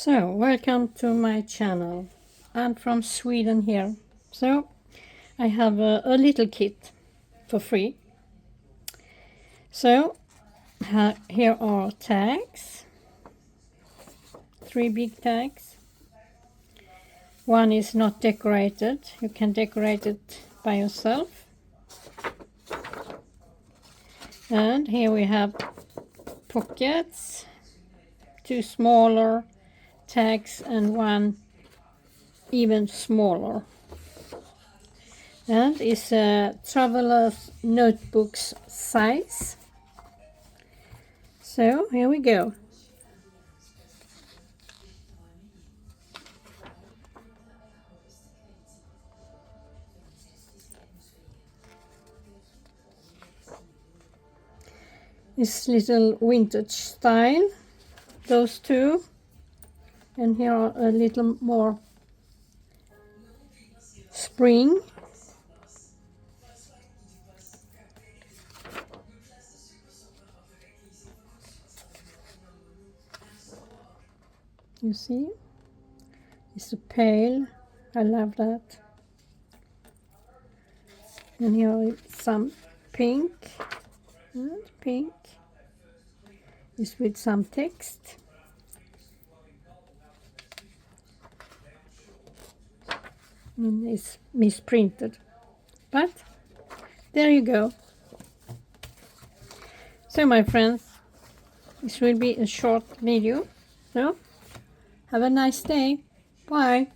So, welcome to my channel. I'm from Sweden here. So, I have a little kit for free. So, here are tags. 3 big tags. One is not decorated. You can decorate it by yourself. And here we have pockets, 2 smaller tags and one even smaller. And it's a traveler's notebooks size. So here we go. This little vintage style, those two, and here are a little more spring. You see, it's a pale, I love that. And here is some pink, and pink is with some text. And it's misprinted, but there you go. So my friends, this will be a short video, so have a nice day. Bye.